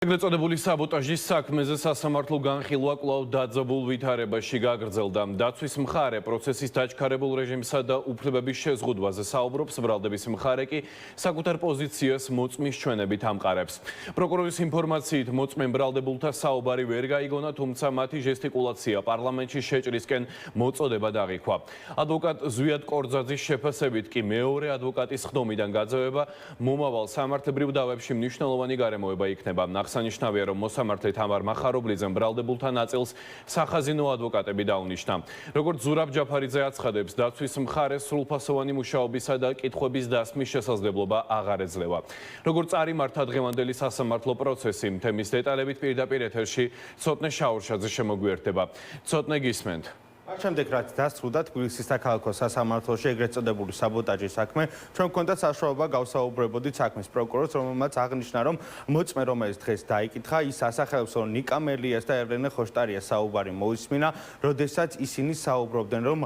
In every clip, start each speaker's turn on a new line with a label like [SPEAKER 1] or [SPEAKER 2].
[SPEAKER 1] ეგრეთ წოდებული საბოტაჟის საქმეზე სასამართლო განხილვა კვლავ დაძაბულ ვითარებაში გაგრძელდა. დაცვის მხარე პროცესის დაჩქარებულ რეჟიმსა და უფლებების შეზღუდვაზე საუბრობს, ბრალდების მხარე კი საკუთარ პოზიციას მოწმის ჩვენებით ამყარებს. პროკურორის ინფორმაციით მოწმემ ბრალდებულთა საუბარი ვერ გაიგონა, თუმცა მათი ჟესტიკულაცია პარლამენტში შეჭრისკენ მოწოდება დაღიქვა. ადვოკატ ზვიად კორძაძის შეფასებით კი მეორე ადვოკატის ხდომიდან გაძევება მომავალ სამართლებრივ დავებში მნიშვნელოვანი გარემოება იქნება. აღსანიშნავია, რომ მოსამართლე თამარ მახარობლიძემ ბრალდებულთა ნაწილს სახაზინო ადვოკატები დაუნიშნა. როგორც ზურაბ ჯაფარიძე აცხადებს, დაცვის მხარეს სრულფასოვანი მუშაობისა და კითხვების დასმის შესაძლებლობა აღარ ეძლევა. როგორც წარიმართა დღევანდელი სასამართლო პროცესი, თემის დეტალებით პირდაპირ ეთერში ცოტნე შაურშაძე შემოგვიერთდება. ცოტნე გისმენთ.
[SPEAKER 2] შემდეგ რაც დასრულდა თბილისის საქალაქო სასამართლოში ეგრეთ წოდებული საბოტაჟის საქმე, ჩვენ გვქონდა საშუალება გავსაუბრებოდით საქმის პროკურორს, რომელმაც აღნიშნა, რომ მოწმე, რომელიც დღეს დაიკითხა, ის ასახელებს, რომ ნიკა მელიას და ერლენე ხოშტარიას საუბარი მოისმინა, როდესაც ისინი საუბრობდნენ, რომ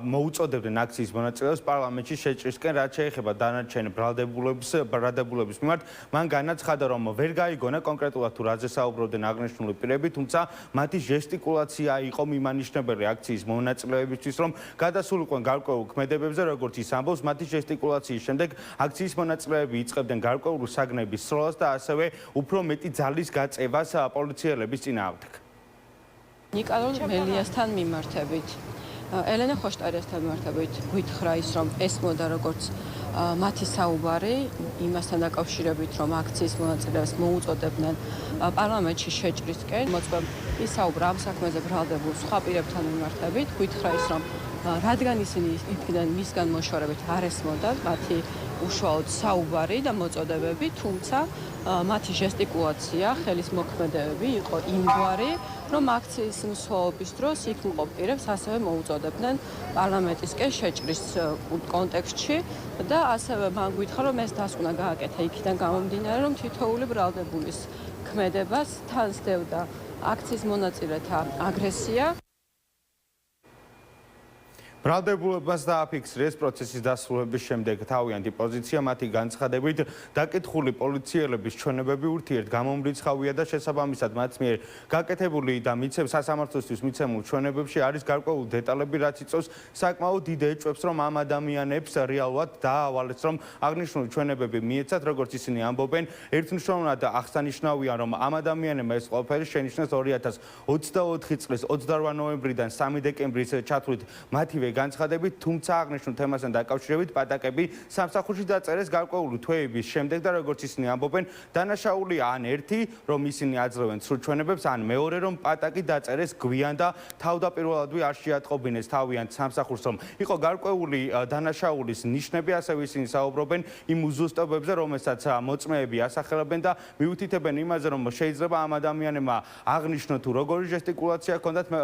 [SPEAKER 2] მოუწოდებდნენ აქციის მონაწილეებს პარლამენტში შეჭრისკენ, რაც შეეხება დანარჩენი ბრალდებულების მიმართ. მან განაცხადა, რომ ვერ გაიგონა კონკრეტულად თუ რაზე საუბრობდნენ აღნიშნული პირები, თუმცა მათი ჟესტიკულაცია იყო მიმანიშნებელი აქციის მონაწილეებისთვის, რომ გადასულიყვნენ გარკვეულ ქმედებებზე, როგორც ის ამბობს, მათი ჟესტიკულაციის შემდეგ აქციის მონაწილეები იწყებდნენ გარკვეული საგნების სროლას და ასევე უფრო მეტი ძალის გაწევას პოლიციელების წინააღმდეგ.
[SPEAKER 3] ნიკა მელიასთან მიმართებით, ელენე ხოშტარიასთან მიმართებით გვითხრა ის, რომ ესმოდა როგორც მათი საუბარი იმასთან დაკავშირებით, რომ აქციის მონაწილეებს მოუწოდებდნენ პარლამენტში შეჭრისკენ. მოწმემ ისაუბრა ამ საქმეზე ბრალდებულ სხვა პირებთან მიმართებით, გვითხრა ის, რომ რადგან ისინი იდგნენ მისგან მოშორებით არ ესმოდათ მათი უშუალოდ საუბარი და მოწოდებები, თუმცა მათი ჟესტიკულაცია, ხელის მოქმედებები იყო იმგვარი, რომ აქციის მსვლელობის დროს იქ მყოფ პირებს ასევე მოუწოდებდნენ პარლამენტისკენ შეჭრის კონტექსტში და ასევე მან გვითხრა, რომ ეს დასკვნა გააკეთა იქიდან გამომდინარე, რომ თითოეული ბრალდებულის ქმედებას თან სდევდა აქციის მონაწილეთა აგრესია.
[SPEAKER 2] ბრალდებულებას დააფიქსირეს პროცესის დასრულების შემდეგ თავიანთი პოზიცია, მათი განცხადებით დაკითხული პოლიციელების ჩვენებები ურთიერთ გამომრიცხავია და შესაბამისად მათ მიერ გაკეთებული და სასამართლოსთვის მიცემულ ჩვენებებში არის გარკვეული დეტალები, რაც იწვევს საკმაოდ დიდ ეჭვებს, რომ ამ ადამიანებს რეალურად დაავალეს, რომ აღნიშნული ჩვენებები მიეცათ, როგორც ისინი ამბობენ. ერთმნიშვნელოვნად აღსანიშნავია, რომ ამ ადამიანებმა ეს ყველაფერი შენიშნეს 2024 წლის 28 ნოემბრიდან 3 დეკემბრის ჩათვლით მათივე განცხადებით, თუმცა აღნიშნულ თემასთან დაკავშირებით პატაკები სამსახურში დაწერეს გარკვეული თვეების შემდეგ და როგორც ისინი ამბობენ, დანაშაულია ან ერთი, რომ ისინი აძლევენ სრულ ჩვენებებს, ან მეორე, რომ პატაკი დაწერეს გვიან და თავდაპირველადვე არ შეატყობინეს თავიანთ სამსახურს, რომ იყო გარკვეული დანაშაულის ნიშნები, ასევე ისინი საუბრობენ იმ უზუსტობებზე, რომელსაც მოწმეები ასახელებენ და მიუთითებენ იმაზე, რომ შეიძლება ამ ადამიანებმა აღნიშნონ თუ როგორი ჟესტიკულაცია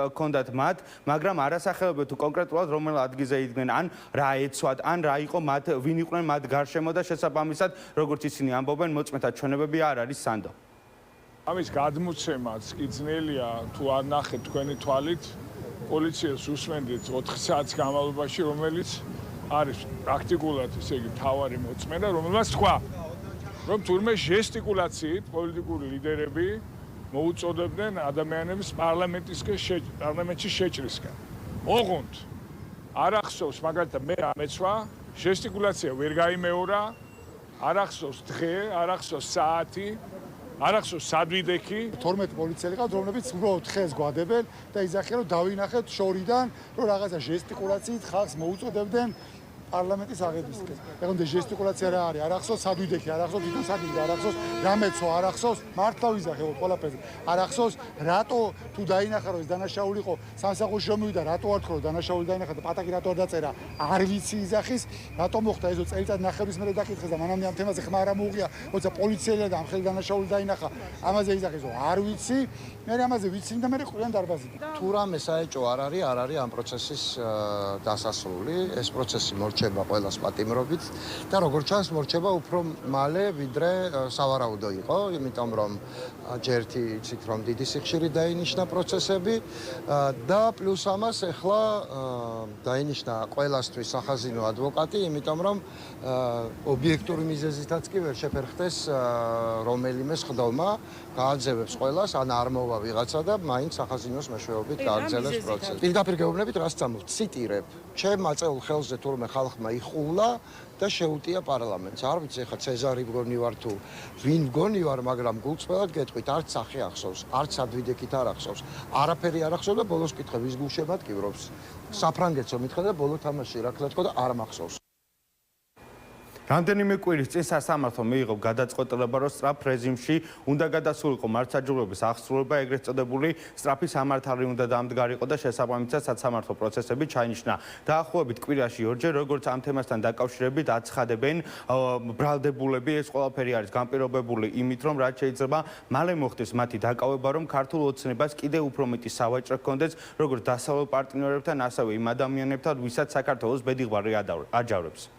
[SPEAKER 2] ჰქონდათ მათ, მაგრამ არ ასახელებენ თუ კონკრეტულად რომელ ადგილზე იდგნენ, ან რა ეცვათ, ან რა იყო ვინ იყვნენ მათ გარშემო და შესაბამისად, როგორც ისინი ამბობენ, მოწმეთა ჩვენებები არ არის სანდო.
[SPEAKER 4] ამის გადმოცემაც კი ძნელია, თუ არ ნახეთ თქვენი თვალით, პოლიციას უსმენდით 4 საათის განმავლობაში, რომელიც არის პრაქტიკულად, ესე იგი, მთავარი მოწმე და რომელმაც თქვა, რომ თურმე ჟესტიკულაციით პოლიტიკური ლიდერები მოუწოდებდნენ ადამიანებს პარლამენტში შეჭრისკენ. ოღონდ არ ახსოვს, მაგალითად მე ამეცვა, ჟესტიკულაცია ვერ გაიმეორა, არ ახსოვს დღე, არ ახსოვს საათი, არ ახსოვს სადვიდექი.
[SPEAKER 5] 12 პოლიციელი ყავთ, რომლებიც უბრალოდ დღეს გვადებენ და იძახიან, რომ დავინახეთ შორიდან, რომ რაღაცა ჟესტიკულაციით ხალხს მოუწოდებდნენ პარლამენტის აღებისკენ. ეხლა ჟესტიკულაცია რა არის? არ ახსოვს სადვიდექი, არ ახსოვს თვითონ სადვიდე, არ ახსოვს რამეცვა, არ ახსოვს მართლა ვიზახე ყველაფერზე. არ ახსოვს რატო თუ დაინახა რომ ეს დანაშაული იყო სამსახურში რომ მივიდა, რატო არ თქვა რომ დანაშაული დაინახა და პატაკი რატო არ დაწერა? არ ვიცი იძახის, რატო მოხდა ესო წელიწად ნახევრის მერე დაკითხეს და მანამდე ამ თემაზე ხმა არ ამოუღია, როცა პოლიციელია და ამ ხელი დანაშაული დაინახა. ამაზე იძახის რომ არ ვიცი, მე ამაზე ვიცინი და მე ყვიან დარბაზიდან.
[SPEAKER 6] თუ რამე საეჭვო არ არის ამ პროცესის დასასრული, ეს პროცესი მორჩება ყველას პატიმრობით და როგორც ჩანს მორჩება უფრო მალე ვიდრე სავარაუდო იყო, იმიტომ რომ ჯერთი იცით რომ დიდი სიხშირით დაინიშნა პროცესები და პლუს ამას ახლა დაინიშნა ყველასთვის სახაზინო ადვოკატი, იმიტომ რომ ობიექტური მიზეზითაც კი ვერ შეფერხდეს რომელიმე სხდომა გააძევებს ყველას, ან არ მოვა ვიღაცა და მაინც სახაზინოს მეშვეობით გააგრძელებს პროცესი. პირდაპირ გეუბნებით, რას წამოვციტირებ. ჩემ აწეულ ხელზე თურმე ხალხმა იხულა და შეუტია პარლამენტს. არ ვიცი ხა ცეზარი მგონი ვარ თუ ვინ მგონი ვარ, მაგრამ გულწრფელად გეტყვით, არც სახე ახსოვს, არც ადვიდეკით არ ახსოვს. არაფერი არ ახსოვს და ბოლოს კითხე ვის გულშემატკივრობს. საფრანგეთსო მითხრა და ბოლო თამაში რა ქლა თქო და არ მახსოვს.
[SPEAKER 2] რამდენიმე კვირის წინ სასამართლომ მიიღო გადაწყვეტილება, რომ სწრაფ რეჟიმში უნდა გადასულიყო მართლმსაჯულების აღსრულება, ეგრეთ წოდებული სწრაფი სამართალი უნდა დამდგარიყო და შესაბამისად სასამართლო პროცესები ჩაინიშნა. დაახლოებით კვირაში ორჯერ, როგორც ამ თემასთან დაკავშირებით აცხადებენ ბრალდებულები, ეს ყველაფერი არის განპირობებული იმით, რომ რაც შეიძლება მალე მოხდეს მათი დაკავება, რომ ქართულ ოცნებას კიდევ უფრო მეტი სავაჭრო ჰქონდეს, როგორც დასავლელ პარტნიორებთან, ასევე იმ ადამიანებთან, ვისაც საქართველოს ბედიღბარი აჯავრებს.